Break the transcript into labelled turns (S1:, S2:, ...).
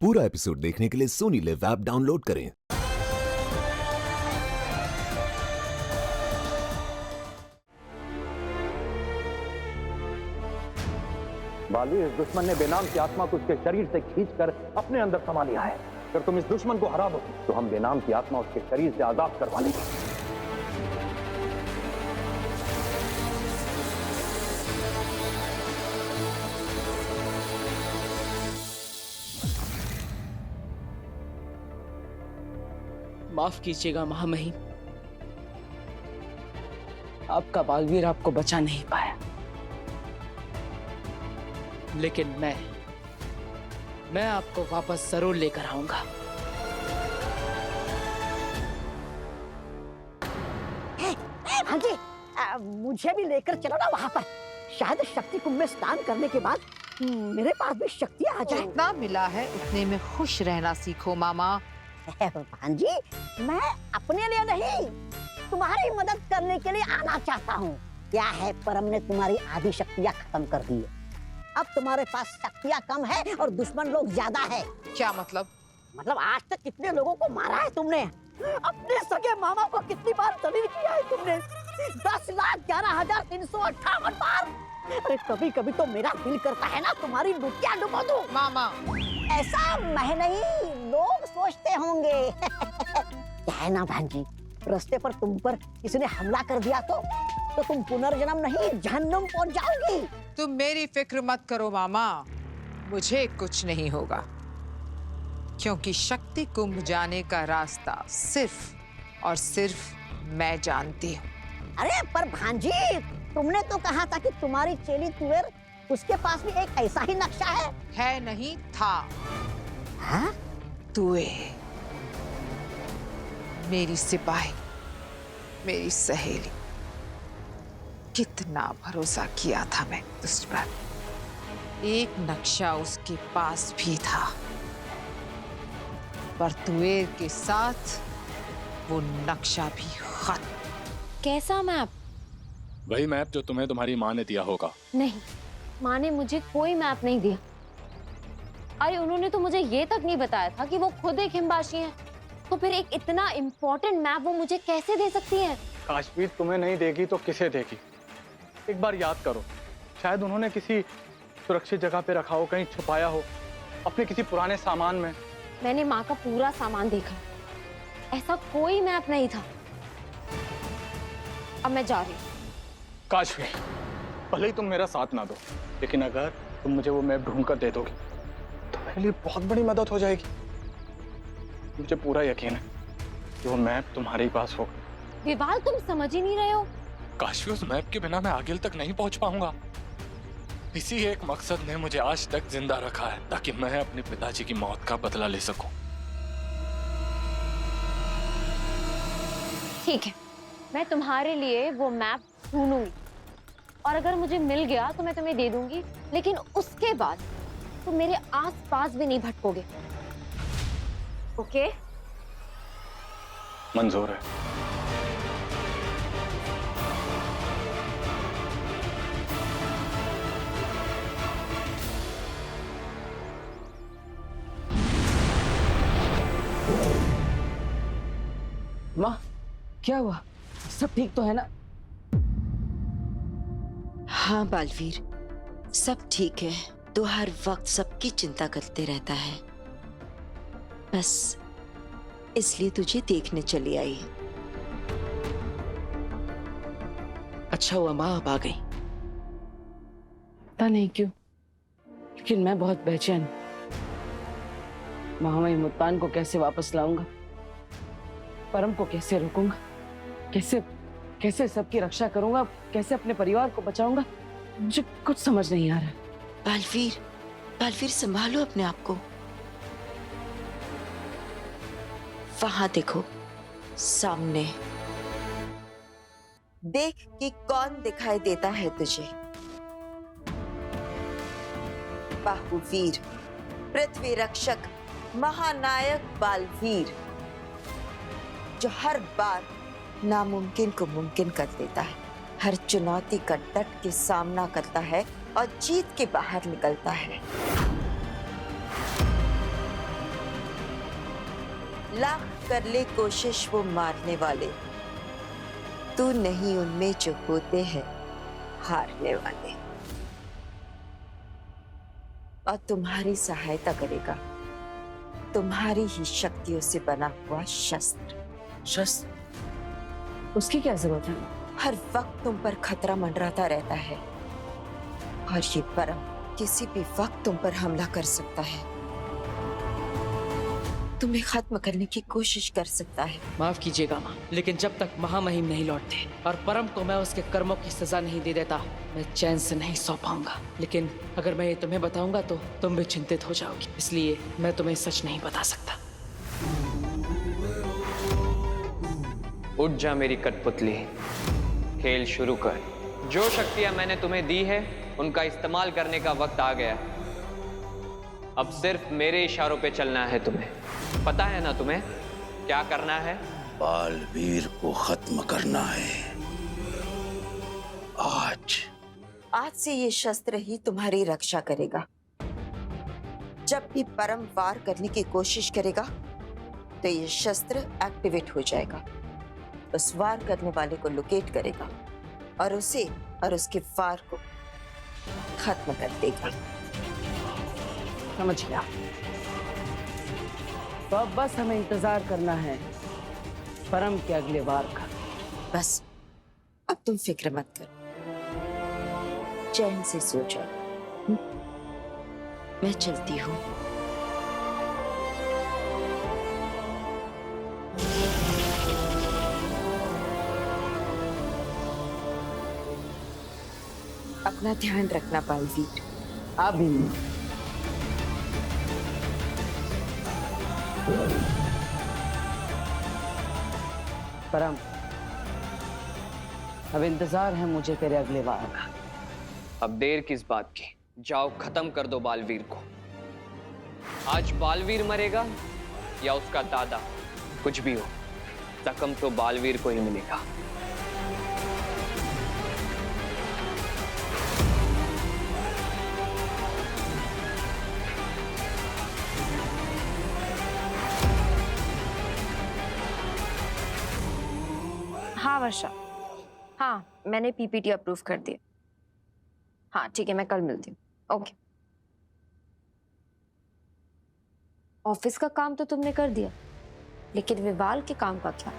S1: पूरा एपिसोड देखने के लिए सोनी लिव ऐप डाउनलोड करें।
S2: बालवीर, इस दुश्मन ने बेनाम की आत्मा को उसके शरीर से खींचकर अपने अंदर समा लिया है। अगर तुम इस दुश्मन को हरा दो तो हम बेनाम की आत्मा उसके शरीर से आजाद करवा लेंगे।
S3: माफ कीजिएगा महामहिम, आपका बालवीर आपको बचा नहीं पाया, लेकिन मैं आपको वापस जरूर लेकर आऊंगा।
S4: हाँ जी, मुझे भी लेकर चलो ना वहाँ पर। शायद शक्ति कुंभ में स्नान करने के बाद मेरे पास भी शक्तियाँ आ जाए।
S5: जितना मिला है उतने में खुश रहना सीखो मामा।
S4: हाँ जी, मैं अपने लिए नहीं, तुम्हारी मदद करने के लिए आना चाहता हूँ। क्या है, परम ने तुम्हारी आधी शक्तियाँ खत्म कर दी है। अब तुम्हारे पास शक्तियाँ कम है और दुश्मन लोग ज्यादा है।
S5: क्या मतलब?
S4: मतलब आज तक कितने लोगों को मारा है तुमने? अपने सगे मामा को कितनी बार जलील किया है तुमने? 10,11,358 बार। अरे कभी कभी तो मेरा दिल करता है ना तुम्हारी लुटिया डुबो दूं।
S5: मामा,
S4: ऐसा मैं नहीं, लोग सोचते होंगे। क्या है ना भांजी, रास्ते पर तुम पर किसी ने हमला कर दिया तो तुम पुनर्जन्म नहीं जहन्नुम पहुंच जाओगी।
S5: तुम मेरी फिक्र मत करो मामा, मुझे कुछ नहीं होगा, क्योंकि शक्ति कुंभ जाने का रास्ता सिर्फ और सिर्फ मैं जानती हूँ।
S4: अरे पर भांजी, तुमने तो कहा था कि तुम्हारी चेली तुवेर, उसके पास भी एक ऐसा ही नक्शा है
S5: नहीं था।
S4: हाँ?
S5: तुए मेरी सिपाही, मेरी सहेली, कितना भरोसा किया था मैं उस पर। एक नक्शा उसके पास भी था, पर तुएर के साथ वो नक्शा भी खत्म।
S6: कैसा मैप?
S7: वही मैप जो तुम्हें तुम्हारी माँ ने दिया होगा।
S6: नहीं, माँ ने मुझे कोई मैप नहीं दिया। अरे उन्होंने तो मुझे ये तक नहीं बताया था कि वो खुद एक हिमबाशी हैं। तो फिर एक इतना इम्पोर्टेंट मैप वो मुझे कैसे दे सकती हैं?
S8: काशवीर तुम्हें नहीं देगी तो किसे देगी? एक बार याद करो, शायद उन्होंने किसी सुरक्षित जगह पे रखा हो, कहीं छुपाया हो, अपने किसी पुराने सामान में।
S6: मैंने माँ का पूरा सामान देखा, ऐसा कोई मैप नहीं था। अब मैं जा रही हूँ।
S8: काशवीर, भले ही तुम मेरा साथ ना दो, लेकिन अगर तुम मुझे वो मैप ढूंढ कर दे दोगे तो मेरे लिए बहुत बड़ी मदद हो जाएगी। मुझे पूरा यकीन है कि वो मैप तुम्हारे ही पास होगा।
S6: विवाल, तुम समझ ही नहीं रहे हो।
S7: काशी, उस मैप के बिना मैं आगे तक नहीं पहुंच पाऊंगा। इसी एक मकसद ने मुझे आज तक जिंदा रखा है, ताकि मैं अपने पिताजी की मौत का बदला ले सकूं।
S6: ठीक है, मैं तुम्हारे लिए वो मैप ढूंढूंगी और अगर मुझे मिल गया तो मैं तुम्हें दे दूंगी, लेकिन उसके बाद तुम मेरे आस-पास भी नहीं भटकोगे। ओके?
S8: मंजूर है।
S3: माँ, क्या हुआ? सब ठीक तो है ना?
S9: हाँ बालवीर, सब ठीक है। तो हर वक्त सबकी चिंता करते रहता है, बस इसलिए तुझे देखने चली आई।
S3: अच्छा हुआ माँ अब आ गई। पता नहीं क्यों, लेकिन मैं बहुत बेचैन हूँ। महामहिम मुत्तान को कैसे वापस लाऊंगा? परम को कैसे रोकूंगा? कैसे सबकी रक्षा करूंगा? कैसे अपने परिवार को बचाऊंगा? मुझे कुछ समझ नहीं आ रहा।
S9: बालवीर संभालो अपने आप को। वहां देखो, सामने देख कि कौन दिखाई देता है तुझे। बाहुवीर, पृथ्वी रक्षक, महानायक बालवीर, जो हर बार नामुमकिन को मुमकिन कर देता है, हर चुनौती का डट के सामना करता है और जीत के बाहर निकलता है। लाख कर ले कोशिश वो मारने वाले, तू नहीं उनमें जो होते हैं हारने वाले। और तुम्हारी सहायता करेगा तुम्हारी ही शक्तियों से बना हुआ शस्त्र।
S3: शस्त्र? उसकी क्या जरूरत है?
S9: हर वक्त तुम पर खतरा मंडराता रहता है और ये परम किसी भी वक्त तुम पर हमला कर सकता है, तुम्हें खत्म करने की कोशिश कर सकता है।
S3: माफ कीजिएगा माँ, लेकिन जब तक महामहिम नहीं लौटते और परम को मैं उसके कर्मों की सजा नहीं दे देता, मैं चैन से नहीं सो पाऊंगा। लेकिन अगर मैं ये तुम्हें बताऊंगा तो तुम भी चिंतित हो जाओगी, इसलिए मैं तुम्हें सच नहीं बता सकता।
S10: उठ जा मेरी कठपुतली, खेल शुरू कर। जो शक्तियां मैंने तुम्हें दी है उनका इस्तेमाल करने का वक्त आ गया। अब सिर्फ मेरे इशारों पे चलना है तुम्हें। पता है ना तुम्हें क्या करना है?
S11: बालवीर को खत्म करना है आज।
S9: आज से ये शस्त्र ही तुम्हारी रक्षा करेगा। जब भी परम वार करने की कोशिश करेगा तो ये शस्त्र एक्टिवेट हो जाएगा, उस वार करने वाले को लोकेट करेगा और उसे और उसके वार को खत्म कर देगा।
S3: समझ गया। तो अब बस हमें इंतजार करना है परम के अगले वार का।
S9: बस अब तुम फिक्र मत करो, चैन से सो जाओ। मैं चलती हूँ। अपना ध्यान रखना बालवीर।
S3: आप भी नहीं। परम, अब इंतजार है मुझे तेरे अगले वार का।
S10: अब देर किस बात की, जाओ खत्म कर दो बालवीर को। आज बालवीर मरेगा या उसका दादा, कुछ भी हो, जख्म तो बालवीर को ही मिलेगा।
S6: हाँ वर्षा, हाँ मैंने पीपीटी अप्रूव कर दिया। हाँ ठीक है, मैं कल मिलती हूँ। ओके। ऑफिस का काम तो तुमने कर दिया, लेकिन विवाल के काम का क्या?